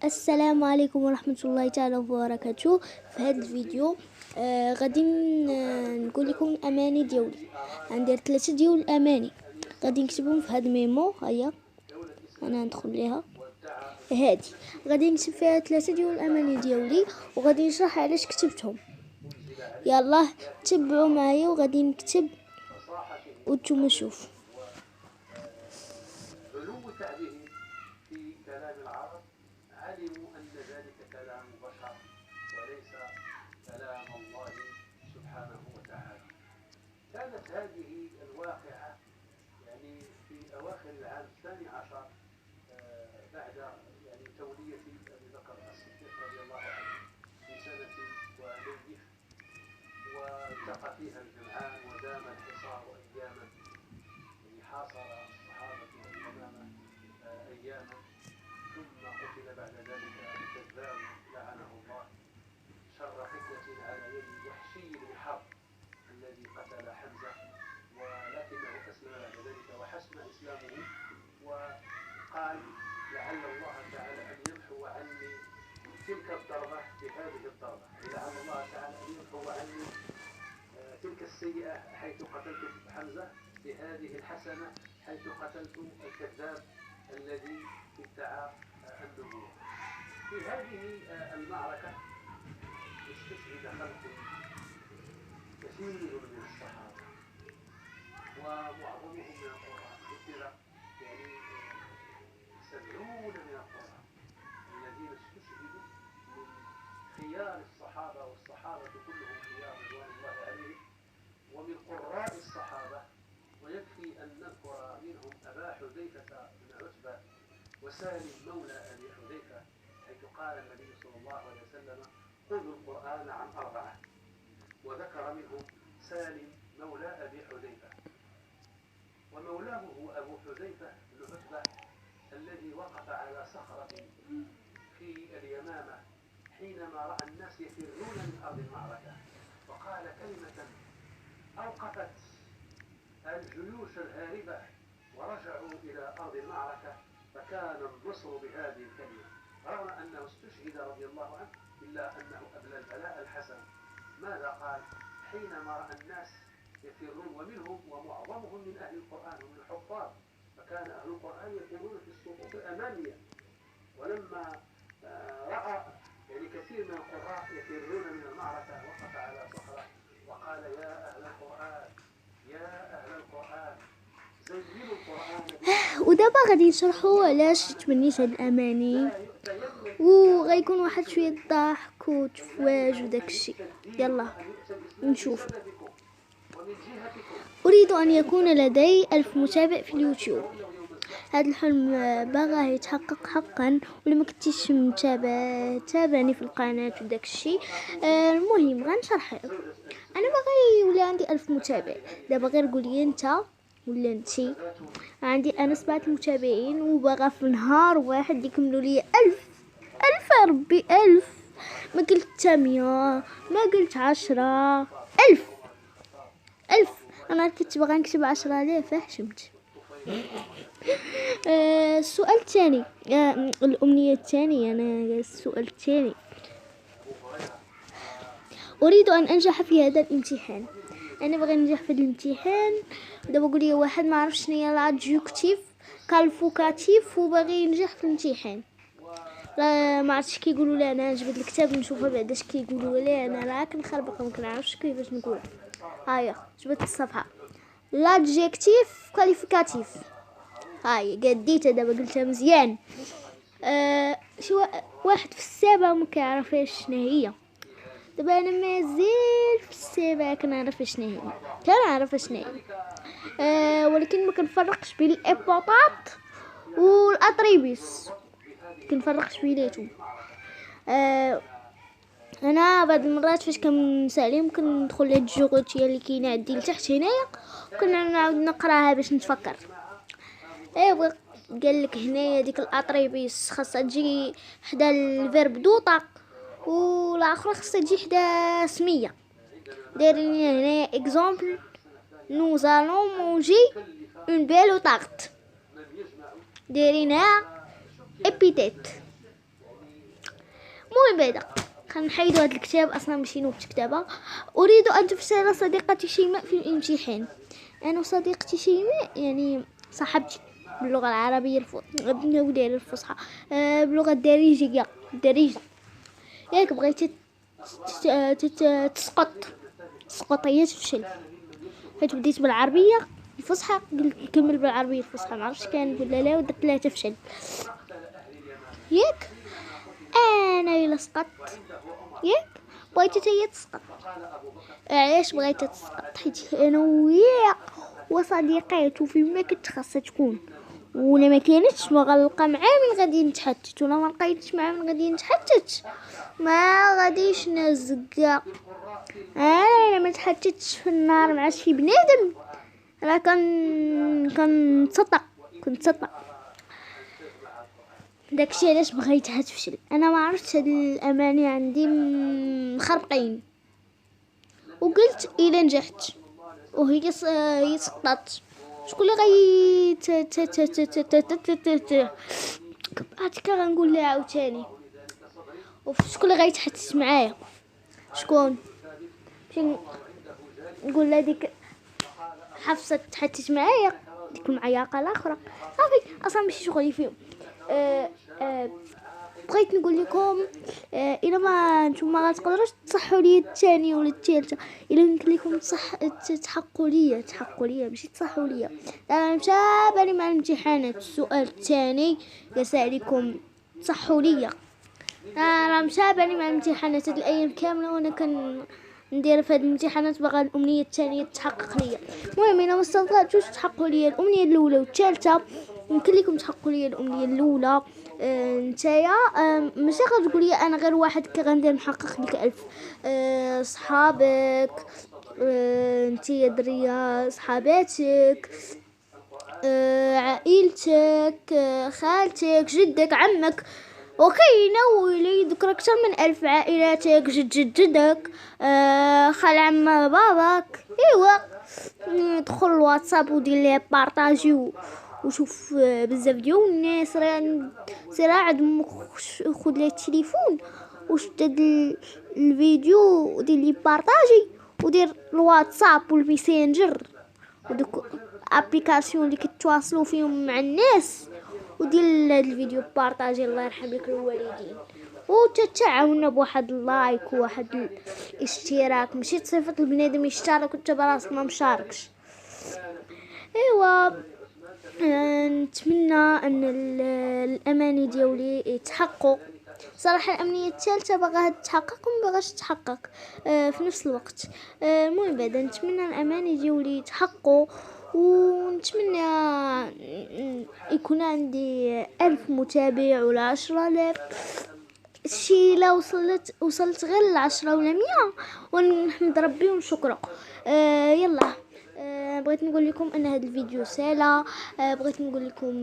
السلام عليكم ورحمة الله تعالى وبركاته. في هذا الفيديو غادي نقول لكم الاماني ديالي. غندير 3 ديال الاماني غادي نكتبهم في هذا الميمو. هيا انا ندخل ليها هادي، غادي نكتب فيها 3 ديال الاماني ديالي وغادي نشرح علاش كتبتهم. يلا تبعوا معايا وغادي نكتب وانتم شوفوا. في كلام العرب علموا أن ذلك كلام بشر وليس كلام الله سبحانه وتعالى. كانت هذه الواقعة يعني في أواخر العام 12 بعد يعني تولية أبي بكر الصديق رضي الله عنه في سنة ونيف، والتقى فيها الجمعان ودام الحصار أياما، يعني حاصر الصحابة والإمامة أياما، ثم قتل بعد ذلك الكذاب لعنه الله شر قتلة على يد وحشي بن حرب الذي قتل حمزة، ولكنه أسلم بعد ذلك وحسن إسلامه وقال لعل الله تعالى أن يمحو عني تلك الضربة بهذه الضربة، لعل الله تعالى أن يمحو عني تلك السيئة حيث قتلت حمزة بهذه الحسنة حيث قتلت الكذاب الذي ادعى النبوة. في هذه المعركة استشهد خلق كثير من الصحابة ومعظمهم من القرآن، ذكر يعني 70 من القرآن الذين استشهدوا من خيار الصحابة، والصحابة كلهم خيار رضوان الله عليهم، ومن قراء الصحابة. ويكفي أن نذكر منهم أبا حذيفة بن عتبة وسالم مولى أبي حذيفة، حيث قال النبي صلى الله عليه وسلم خذوا القرآن عن 4، وذكر منهم سالم مولى أبي حذيفة. ومولاه هو أبو حذيفة بن عتبة الذي وقف على صخرة في اليمامة حينما رأى الناس يفرون من أرض المعركة، وقال كلمة أوقفت الجيوش الهاربة ورجعوا إلى أرض المعركة، فكان النصر بهذه الكلمة. رغم أنه استشهد رضي الله عنه إلا أنه أبلى البلاء الحسن. ماذا قال حينما رأى الناس يفرون، ومنهم ومعظمهم من أهل القرآن ومن الحفاظ، فكان أهل القرآن يفرون في الصفوف الأمامية، ولما رأى يعني كثير من القراء يفرون من المعركة وقف على صخرة وقال يا أهل القرآن يا أهل القرآن زينوا القرآن. ودابا غادي نشرحوا علاش تمنيت هاد الاماني، وغيكون واحد شويه ضحك وتفواج وداكشي. يلا نشوف. اريد ان يكون لدي 1000 متابع في اليوتيوب. هذا الحلم باغاه يتحقق حقا، ولا ما كنتيش متابع تابعني في القناه وداكشي. المهم غنشرح. انا باغي يولي عندي 1000 متابع. دابا غير قولي انت ولا انتي. عندي انا 7 متابعين وباغا في نهار واحد يكملوا لي 1000. ربي 1000. ما قلت 800، ما قلت 10. 1000. انا كنت باغا نكتب 10,000 حشمت. السؤال الثاني، الأمنية الثانية. أنا السؤال الثاني، أريد أن أنجح في هذا الامتحان. أنا بغي ننجح في الامتحان. دابا قولي واحد ما عرفش شنو هي لادجكتيف كالفوكاتيف وباغي ينجح في الامتحان. لا ما عرفتش كيقولوا لي. انا جبت الكتاب نشوفها بعدا اش كيقولوا لي. انا راه كنخربق ما كنعرفش كيفاش نقول. هايا جبت الصفحه لادجكتيف كاليفيكاتيف. هاي قديتها دابا قلتها مزيان. شي واحد في السابع ما كيعرفش شنو هي. دابا انا مازال في السابع كنعرف شنو هي، كنعرف شنو هي. ولكن ما كنفرقش بين الاباطات والاطريبيس، كنفرقش بيناتهم. انا بعض المرات فاش كنسالي ممكن ندخل لهاد الجغوتيه اللي كاينه عندي لتحت هنايا وكنعاود نقراها باش نتفكر. ايوا قال لك هنايا ديك الاطريبيس خاصها تجي حدا الفيرب دوطا، والاخرى خاصها تجي حدا سميه. دايرين هنايا اكزامبل nous allons manger une belle tarte. دايرينها ابيتيت. المهم بعدا كنحيدو هاد الكتاب اصلا ماشي نوبة كتابة. اريد ان تفشل صديقتي شيماء في الامتحان. انا وصديقتي شيماء يعني صاحبتي باللغه العربيه ديال الفصحى، باللغه الدارجيه ياك بغيتي تسقط هي تفشل. حيت بديت بالعربيه الفصحى قلت نكمل بالعربيه الفصحى، ما عرفتش كان ولا لا، ودرت لها تفشل ياك. انا الا سقطت ياك بغيتي هي تسقط. علاش بغيتها تسقط؟ حيت انا وياه وصديقاتو فيما كنت خاصها تكون، ولا ما كانتش ما غنلقى معاه من غادي نتحتت، ولا ما لقيتش معاه من غادي نتحتت ما غاديش نزقا. انا ما تحتتش في النار مع شي بنادم راه كنتصطى. داكشي علاش بغيتها تفشل. انا ما عرفتش هاد الاماني عندي مخربقين، وقلت الا نجحت وهي سقطت شكون اللي غي هاتيكا غنقول لها عاوتاني، وشكون اللي غيتحدث معايا؟ شكون؟ باش نقول لها ديك حفصه تحدث معايا، ديك المعياقه الاخرى صافي اصلا ماشي شغلي فيهم. بغيت نقول لكم الا ما نتوما غتقدروش تصحوا لي الثانيه ولا الثالثه، الا قلت لكم تحقوا لي ماشي تصحوا لي. انا مشابه مع الامتحانات السؤال الثاني قاس عليكم تصحوا لي. انا مشابه مع الامتحانات هاد الايام كامله وانا ندير في هاد الامتحانات باغا الامنيه الثانيه تحقق لي. المهم الا ما استطعتوش تحققوا لي الامنيه الاولى والثالثه يمكن لكم تحققوا لي الامنيه الاولى. نتايا ماشي غتقول لي انا غير واحد كي غندير نحقق لك 1000 صحابك، نتيا دريه صحاباتك، عائلتك، خالتك، جدك، عمك، وكاينه ولي ذكر اكثر من 1000 عائلاتك، جدك، خال عم باباك. ايوا دخل الواتساب ودير ليه بارطاجي وشوف بزاف ديال الناس سير عاد خذ لي التليفون وشد الفيديو ودير لي بارطاجي ودير الواتساب والميسنجر ودوك ابليكاسيون اللي كتواصلوا فيهم مع الناس، ودير الفيديو بارطاجي الله يرحم لك الوالدين، وتتعاونوا بواحد اللايك وواحد الاشتراك. ماشي صفه البنادم يشترك وانت براسك ما مشاركش. ايوا نتمنى ان الاماني ديالي يتحققوا. صراحه الامنيه الثالثه باغاها تتحقق وما باغاش تتحقق في نفس الوقت. المهم بعدا نتمنى الاماني ديالي يتحققوا، ونتمنى يكون عندي 1000 متابع ولا 10000. شي لا وصلت غير 10 ولا 100 ونحمد ربي ونشكره. يلا بغيت نقول لكم ان هذا الفيديو سالا. بغيت نقول لكم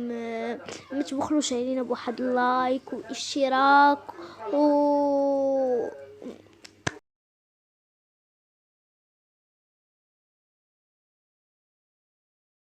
ما تبخلوش علينا بواحد اللايك واشتراك